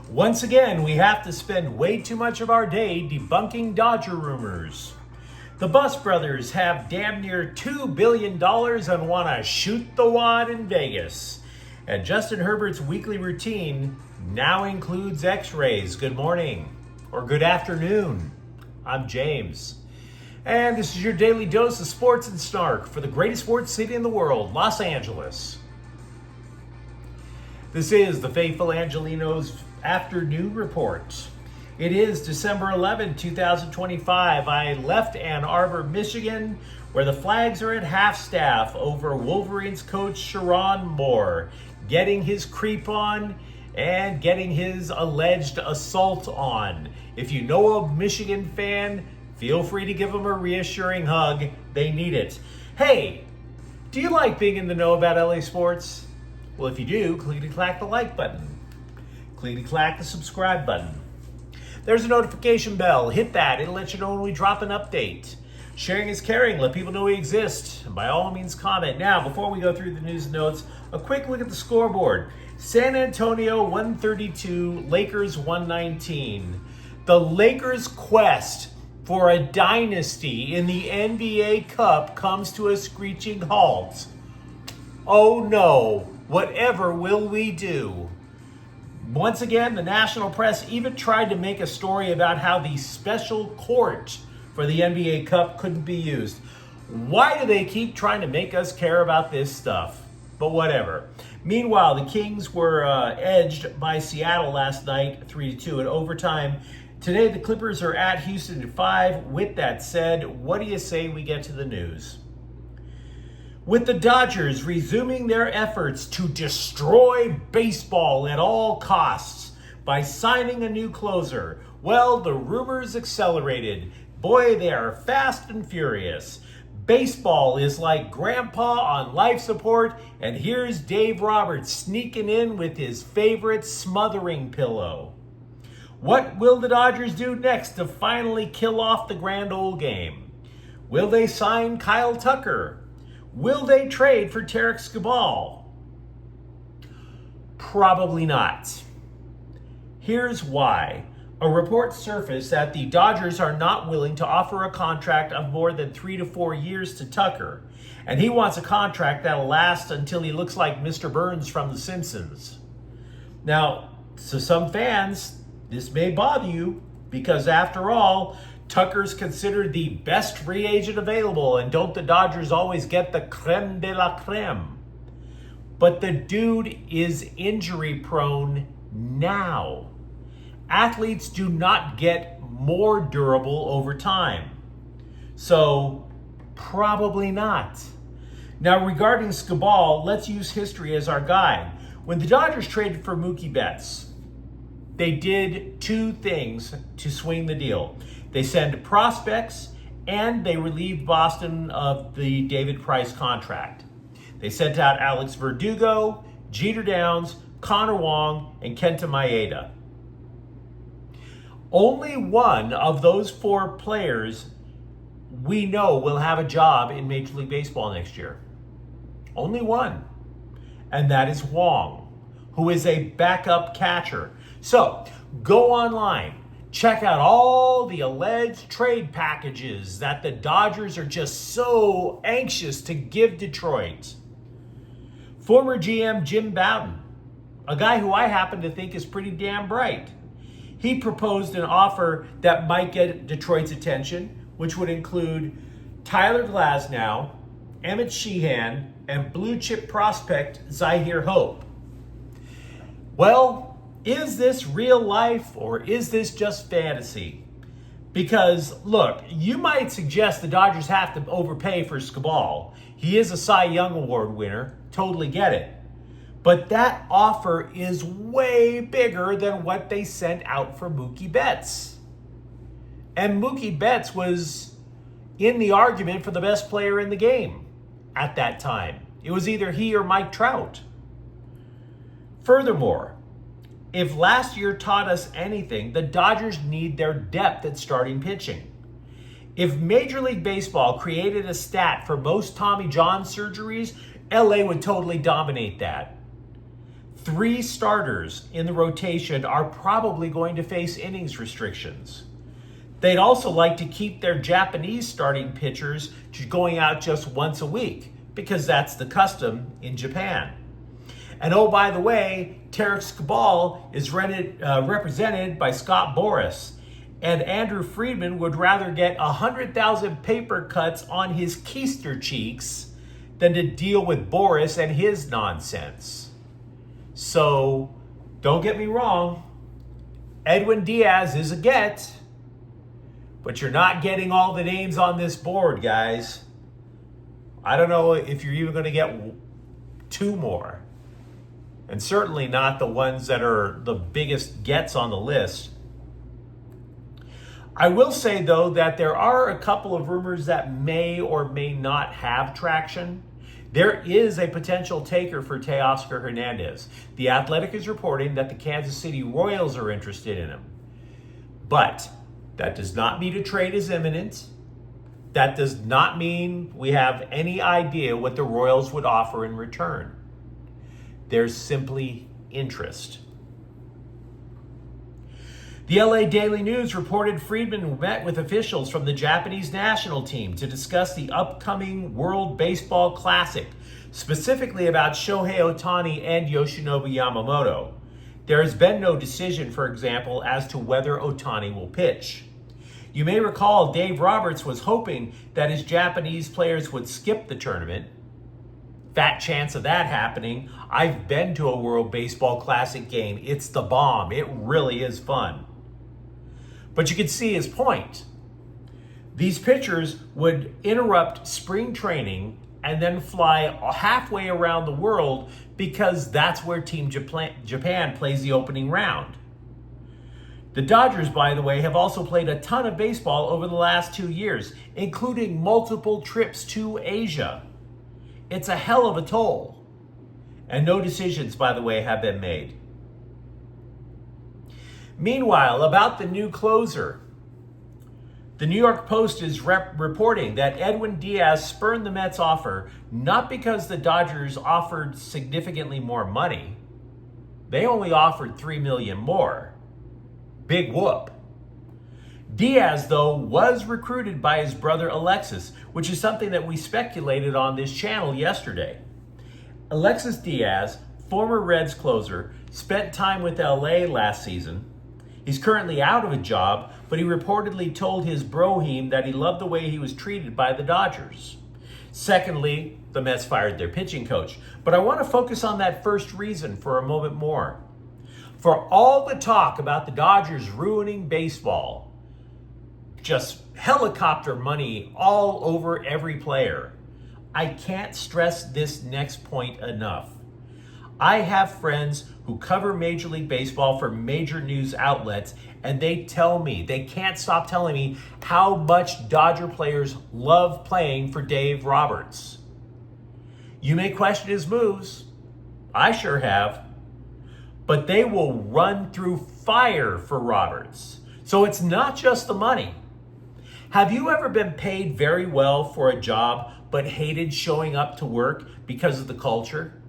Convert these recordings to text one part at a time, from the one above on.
Once again, we have to spend way too much of our day debunking Dodger rumors. The Bus Brothers have damn near $2 billion and want to shoot the wad in Vegas. And Justin Herbert's weekly routine now includes x-rays. Good morning or good afternoon. I'm James. And this is your daily dose of sports and snark for the greatest sports city in the world, Los Angeles. This is the faithful Angelenos afternoon report. It is December 11, 2025. I left Ann Arbor, Michigan, where the flags are at half-staff over Wolverines coach Sharon Moore getting his creep on and getting his alleged assault on. If you know a Michigan fan, feel free to give them a reassuring hug. They need it. Hey, do you like being in the know about LA sports? Well, if you do, clickety-clack the like button. Clickety-clack the subscribe button. There's a notification bell. Hit that. It'll let you know when we drop an update. Sharing is caring. Let people know we exist. And by all means, comment. Now, before we go through the news and notes, a quick look at the scoreboard. San Antonio 132, Lakers 119. The Lakers' quest for a dynasty in the NBA Cup comes to a screeching halt. Oh no, whatever will we do? Once again, the national press even tried to make a story about how the special court for the NBA Cup couldn't be used. Why do they keep trying to make us care about this stuff? But whatever. Meanwhile, the Kings were edged by Seattle last night, 3-2 in overtime. Today, the Clippers are at Houston at 5. With that said, what do you say we get to the news? With the Dodgers resuming their efforts to destroy baseball at all costs by signing a new closer, well, the rumors accelerated. Boy, they are fast and furious. Baseball is like grandpa on life support, and here's Dave Roberts sneaking in with his favorite smothering pillow. What will the Dodgers do next to finally kill off the grand old game? Will they sign Kyle Tucker? Will they trade for Tarek Skubal? Probably not. Here's why. A report surfaced that the Dodgers are not willing to offer a contract of more than 3 to 4 years to Tucker, and he wants a contract that'll last until he looks like Mr. Burns from The Simpsons. Now, to some fans, this may bother you because after all, Tucker's considered the best free agent available, and don't the Dodgers always get the creme de la creme? But the dude is injury prone now. Athletes do not get more durable over time. So, probably not. Now, regarding Skubal, let's use history as our guide. When the Dodgers traded for Mookie Betts, they did two things to swing the deal. They sent prospects, and they relieved Boston of the David Price contract. They sent out Alex Verdugo, Jeter Downs, Connor Wong, and Kenta Maeda. Only one of those four players we know will have a job in Major League Baseball next year. Only one. And that is Wong, who is a backup catcher. So, go online. Check out all the alleged trade packages that the Dodgers are just so anxious to give Detroit. Former GM Jim Bowden, a guy who I happen to think is pretty damn bright, he proposed an offer that might get Detroit's attention, which would include Tyler Glasnow, Emmett Sheehan, and blue chip prospect Zahir Hope. Well, is this real life or is this just fantasy? Because, look, you might suggest the Dodgers have to overpay for Skubal. He is a Cy Young Award winner. Totally get it. But that offer is way bigger than what they sent out for Mookie Betts. And Mookie Betts was in the argument for the best player in the game at that time. It was either he or Mike Trout. Furthermore, if last year taught us anything, the Dodgers need their depth at starting pitching. If Major League Baseball created a stat for most Tommy John surgeries, LA would totally dominate that. 3 starters in the rotation are probably going to face innings restrictions. They'd also like to keep their Japanese starting pitchers going out just once a week because that's the custom in Japan. And oh, by the way, Tarek Skubal is represented by Scott Boras, and Andrew Friedman would rather get 100,000 paper cuts on his keister cheeks than to deal with Boras and his nonsense. So, don't get me wrong, Edwin Diaz is a get, but you're not getting all the names on this board, guys. I don't know if you're even going to get 2 more. And certainly not the ones that are the biggest gets on the list. I will say, though, that there are a couple of rumors that may or may not have traction. There is a potential taker for Teoscar Hernandez. The Athletic is reporting that the Kansas City Royals are interested in him. But that does not mean a trade is imminent. That does not mean we have any idea what the Royals would offer in return. There's simply interest. The LA Daily News reported Friedman met with officials from the Japanese national team to discuss the upcoming World Baseball Classic, specifically about Shohei Ohtani and Yoshinobu Yamamoto. There has been no decision, for example, as to whether Ohtani will pitch. You may recall Dave Roberts was hoping that his Japanese players would skip the tournament. Fat chance of that happening. I've been to a World Baseball Classic game. It's the bomb. It really is fun. But you can see his point. These pitchers would interrupt spring training and then fly halfway around the world because that's where Team Japan plays the opening round. The Dodgers, by the way, have also played a ton of baseball over the last 2 years, including multiple trips to Asia. It's a hell of a toll. And no decisions, by the way, have been made. Meanwhile, about the new closer, the New York Post is reporting that Edwin Diaz spurned the Mets' offer not because the Dodgers offered significantly more money. They only offered $3 million more. Big whoop. Diaz, though, was recruited by his brother Alexis, which is something that we speculated on this channel yesterday. Alexis Diaz, former Reds closer, spent time with LA last season. He's currently out of a job, but he reportedly told his Brohim that he loved the way he was treated by the Dodgers. Secondly, the Mets fired their pitching coach. But I want to focus on that first reason for a moment more. For all the talk about the Dodgers ruining baseball, just helicopter money all over every player, I can't stress this next point enough. I have friends who cover Major League Baseball for major news outlets, and they can't stop telling me how much Dodger players love playing for Dave Roberts. You may question his moves. I sure have. But they will run through fire for Roberts. So it's not just the money. Have you ever been paid very well for a job but hated showing up to work because of the culture?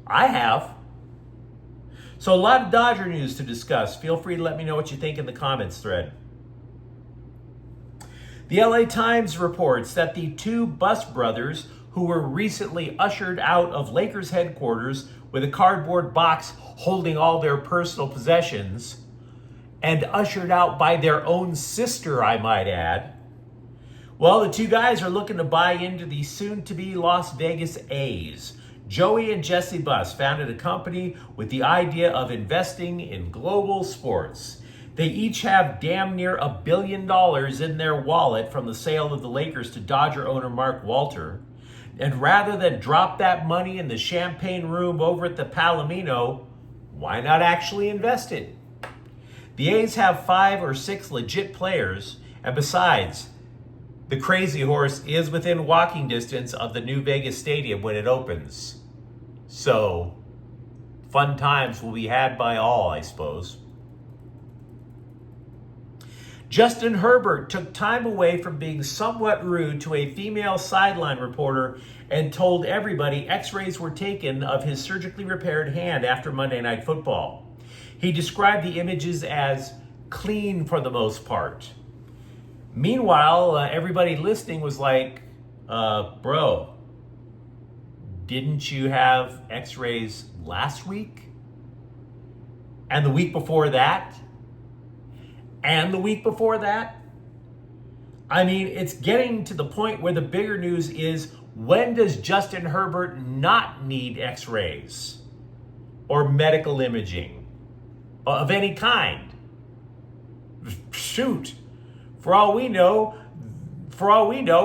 I have. So a lot of Dodger news to discuss. Feel free to let me know what you think in the comments thread. The LA Times reports that the 2 Bus brothers who were recently ushered out of Lakers headquarters with a cardboard box holding all their personal possessions, and ushered out by their own sister, I might add. Well, the 2 guys are looking to buy into the soon-to-be Las Vegas A's. Joey and Jesse Buss founded a company with the idea of investing in global sports. They each have damn near $1 billion in their wallet from the sale of the Lakers to Dodger owner Mark Walter. And rather than drop that money in the champagne room over at the Palomino, why not actually invest it? The A's have 5 or 6 legit players, and besides, the Crazy Horse is within walking distance of the new Vegas Stadium when it opens. So, fun times will be had by all, I suppose. Justin Herbert took time away from being somewhat rude to a female sideline reporter and told everybody x-rays were taken of his surgically repaired hand after Monday Night Football. He described the images as clean for the most part. Meanwhile, everybody listening was like, bro, didn't you have x-rays last week? And the week before that? And the week before that? I mean, it's getting to the point where the bigger news is, when does Justin Herbert not need x-rays or medical imaging of any kind? Shoot, for all we know,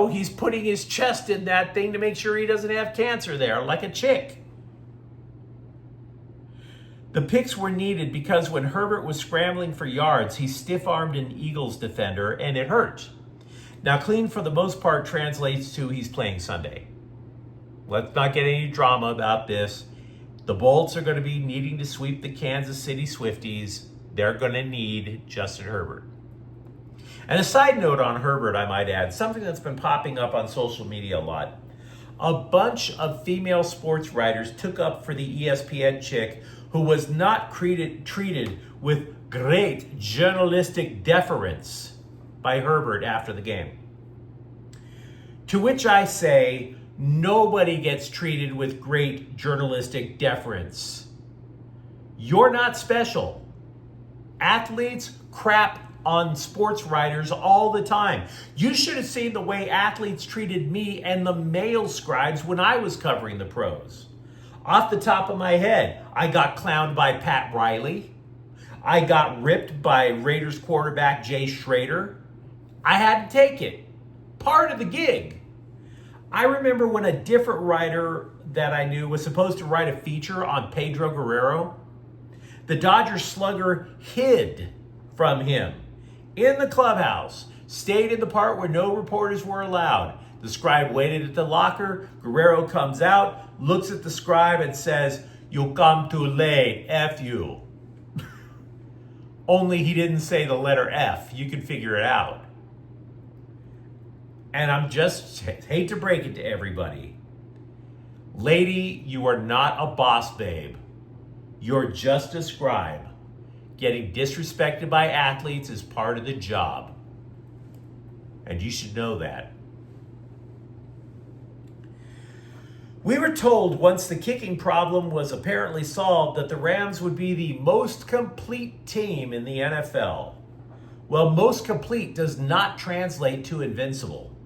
he's putting his chest in that thing to make sure he doesn't have cancer there, like a chick. The picks were needed because when Herbert was scrambling for yards, he stiff-armed an Eagles defender, and it hurt. Now, clean for the most part translates to he's playing Sunday. Let's not get any drama about this. The Bolts are going to be needing to sweep the Kansas City Swifties. They're going to need Justin Herbert. And a side note on Herbert, I might add, something that's been popping up on social media a lot. A bunch of female sports writers took up for the ESPN chick who was not treated with great journalistic deference by Herbert after the game. To which I say, nobody gets treated with great journalistic deference. You're not special. Athletes crap on sports writers all the time. You should have seen the way athletes treated me and the male scribes when I was covering the pros. Off the top of my head, I got clowned by Pat Riley. I got ripped by Raiders quarterback Jay Schrader. I had to take it. Part of the gig. I remember when a different writer that I knew was supposed to write a feature on Pedro Guerrero. The Dodgers slugger hid from him in the clubhouse, stayed in the part where no reporters were allowed. The scribe waited at the locker. Guerrero comes out, looks at the scribe and says, "You come too late, F you." Only he didn't say the letter F. You can figure it out. And I'm just, hate to break it to everybody. Lady, you are not a boss babe. You're just a scribe. Getting disrespected by athletes is part of the job. And you should know that. We were told once the kicking problem was apparently solved that the Rams would be the most complete team in the NFL. Well, most complete does not translate to invincible.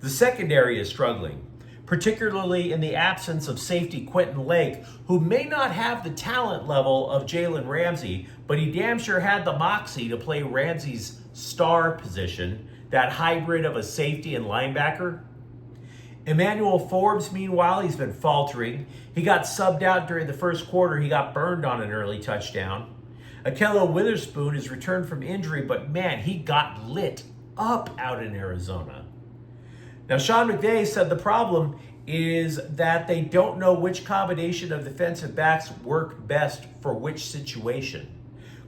The secondary is struggling, particularly in the absence of safety Quentin Lake, who may not have the talent level of Jalen Ramsey, but he damn sure had the moxie to play Ramsey's star position, that hybrid of a safety and linebacker. Emmanuel Forbes, meanwhile, he's been faltering. He got subbed out during the first quarter. He got burned on an early touchdown. Akello Witherspoon has returned from injury, but man, he got lit up out in Arizona. Now, Sean McVay said the problem is that they don't know which combination of defensive backs work best for which situation.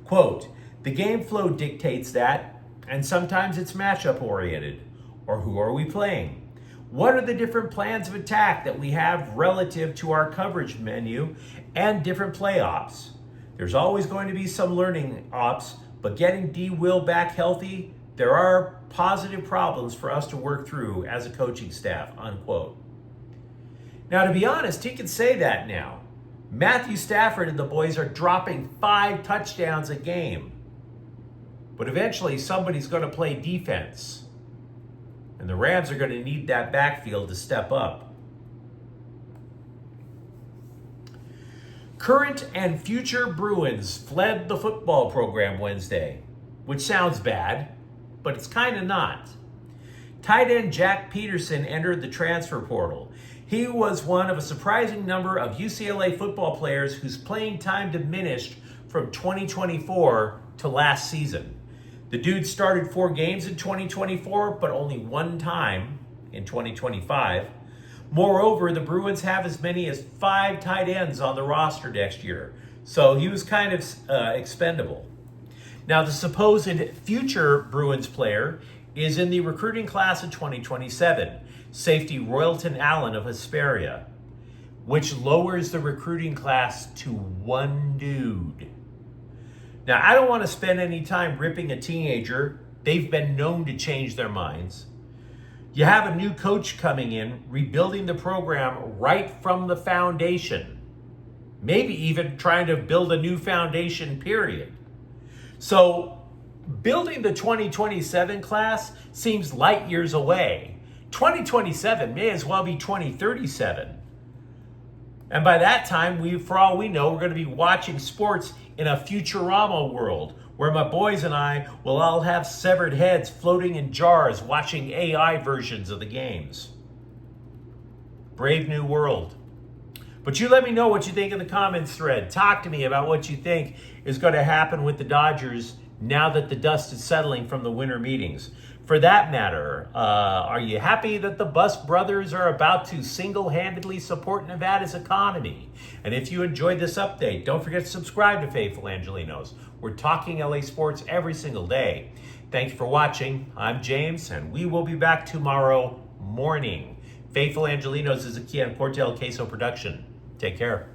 Quote, "The game flow dictates that, and sometimes it's matchup oriented. Or who are we playing? What are the different plans of attack that we have relative to our coverage menu and different play ops? There's always going to be some learning ops, but getting D. Will back healthy, there are positive problems for us to work through as a coaching staff," unquote. Now, to be honest, he can say that now. Matthew Stafford and the boys are dropping 5 touchdowns a game. But eventually, somebody's going to play defense. And the Rams are going to need that backfield to step up. Current and future Bruins fled the football program Wednesday, which sounds bad, but it's kind of not. Tight end Jack Peterson entered the transfer portal. He was one of a surprising number of UCLA football players whose playing time diminished from 2024 to last season. The dude started 4 games in 2024, but only 1 time in 2025. Moreover, the Bruins have as many as 5 tight ends on the roster next year, so he was kind of expendable. Now, the supposed future Bruins player is in the recruiting class of 2027, safety Royalton Allen of Hesperia, which lowers the recruiting class to one dude. Now, I don't want to spend any time ripping a teenager. They've been known to change their minds. You have a new coach coming in, rebuilding the program right from the foundation. Maybe even trying to build a new foundation, period. So, building the 2027 class seems light years away. 2027 may as well be 2037. And by that time, for all we know, we're going to be watching sports in a Futurama world where my boys and I will all have severed heads floating in jars watching AI versions of the games. Brave new world. But you let me know what you think in the comments thread. Talk to me about what you think is going to happen with the Dodgers now that the dust is settling from the winter meetings. For that matter, are you happy that the Bus brothers are about to single-handedly support Nevada's economy? And if you enjoyed this update, don't forget to subscribe to Faithful Angelenos. We're talking LA sports every single day. Thanks for watching. I'm James, and we will be back tomorrow morning. Faithful Angelenos is a Kian Cortel Queso production. Take care.